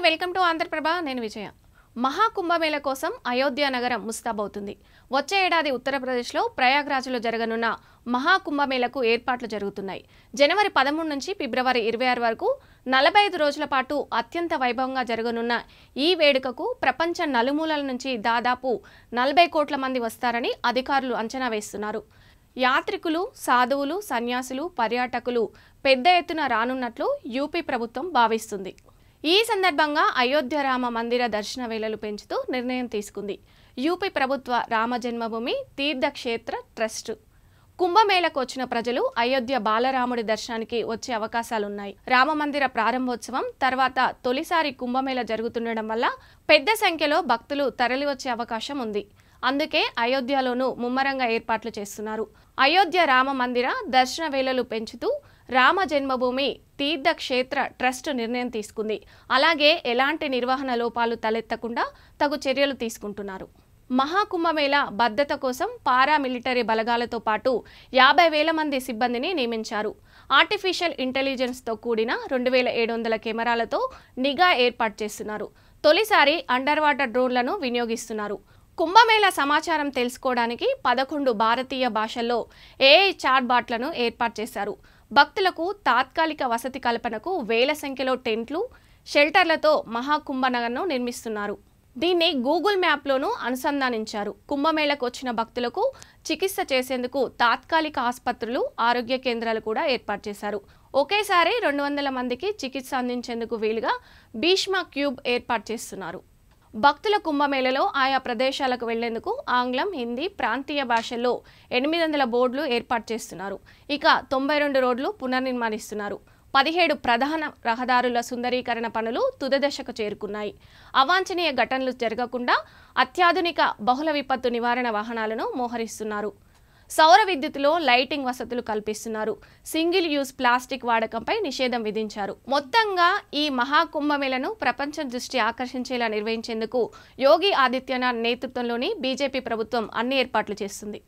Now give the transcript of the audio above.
Welcome to Andhraprabha. నేను విజయ. మహాకుంభమేళ కోసం అయోధ్య నగరం ముస్తాబవుతుంది. వచ్చే ఏడాది ఉత్తరప్రదేశ్లో ప్రయాగ్రాజ్లో జరగనున్న మహాకుంభమేళకు ఏర్పాట్లు జరుగుతున్నాయి. జనవరి 13 నుంచి ఫిబ్రవరి 26 వరకు 45 రోజుల పాటు అత్యంత వైభవంగా జరగనున్న ఈ వేడుకకు ప్రపంచ నలుమూలల నుంచి దాదాపు 40 కోట్ల మంది వస్తారని అధికారులు అంచనా వేస్తున్నారు. యాత్రికులు, సాధువులు, సన్యాసులు, పర్యాటకులు పెద్ద ఎత్తున రానున్నట్లు యూపీ ప్రభుత్వం భావిస్తుంది. ఈ సందర్భంగా అయోధ్య రామ మందిర దర్శన వేళలు పెంచుతూ నిర్ణయం తీసుకుంది. యూపీ ప్రభుత్వ రామ జన్మభూమి తీర్థక్షేత్ర ట్రస్ట్ కుంభమేళకు వచ్చిన ప్రజలు అయోధ్య బాలరాముడి దర్శనానికి వచ్చే అవకాశాలున్నాయి. రామమందిర ప్రారంభోత్సవం తర్వాత తొలిసారి కుంభమేళ జరుగుతుండడం వల్ల పెద్ద సంఖ్యలో భక్తులు తరలివచ్చే అవకాశం ఉంది. అందుకే అయోధ్యలోనూ ముమ్మరంగా ఏర్పాట్లు చేస్తున్నారు. అయోధ్య రామ మందిర దర్శన వేళలు పెంచుతూ రామ జన్మభూమి తీర్థక్షేత్ర ట్రస్ట్ నిర్ణయం తీసుకుంది. అలాగే ఎలాంటి నిర్వహణ లోపాలు తలెత్తకుండా తగు చర్యలు తీసుకుంటున్నారు. మహాకుంభమేళ భద్రత కోసం పారామిలిటరీ బలగాలతో పాటు 50,000 మంది సిబ్బందిని నియమించారు. ఆర్టిఫిషియల్ ఇంటెలిజెన్స్తో కూడిన 2700 కెమెరాలతో నిఘా ఏర్పాటు చేస్తున్నారు. తొలిసారి అండర్ వాటర్ డ్రోన్లను వినియోగిస్తున్నారు. కుంభమేళ సమాచారం తెలుసుకోవడానికి 11 భారతీయ భాషల్లో ఏఐ చాట్ బాట్లను ఏర్పాటు చేశారు. భక్తులకు తాత్కాలిక వసతి కల్పనకు వేల సంఖ్యలో టెంట్లు, షెల్టర్లతో మహాకుంభనగర్ను నిర్మిస్తున్నారు. దీన్ని గూగుల్ మ్యాప్లోనూ అనుసంధానించారు. కుంభమేళకు వచ్చిన భక్తులకు చికిత్స చేసేందుకు తాత్కాలిక ఆసుపత్రులు, ఆరోగ్య కేంద్రాలు కూడా ఏర్పాటు చేశారు. ఒకేసారి 200 మందికి చికిత్స అందించేందుకు వీలుగా భీష్మ క్యూబ్ ఏర్పాటు చేస్తున్నారు. భక్తుల కుంభమేళలో ఆయా ప్రదేశాలకు వెళ్లేందుకు ఆంగ్లం, హిందీ, ప్రాంతీయ భాషల్లో 800 బోర్డులు ఏర్పాటు చేస్తున్నారు. ఇక 92 రోడ్లు పునర్నిర్మాణిస్తున్నారు. 17 ప్రధాన రహదారుల సుందరీకరణ పనులు తుది దశకు చేరుకున్నాయి. అవాంఛనీయ ఘటనలు జరగకుండా అత్యాధునిక బహుళ విపత్తు నివారణ వాహనాలను మోహరిస్తున్నారు. సౌర విద్యుత్తులో లైటింగ్ వసతులు కల్పిస్తున్నారు. సింగిల్ యూజ్ ప్లాస్టిక్ వాడకంపై నిషేధం విధించారు. మొత్తంగా ఈ మహాకుంభమేళను ప్రపంచం దృష్టి ఆకర్షించేలా నిర్వహించేందుకు యోగి ఆదిత్యనాథ్ నేతృత్వంలోని బీజేపీ ప్రభుత్వం అన్ని ఏర్పాట్లు చేస్తుంది.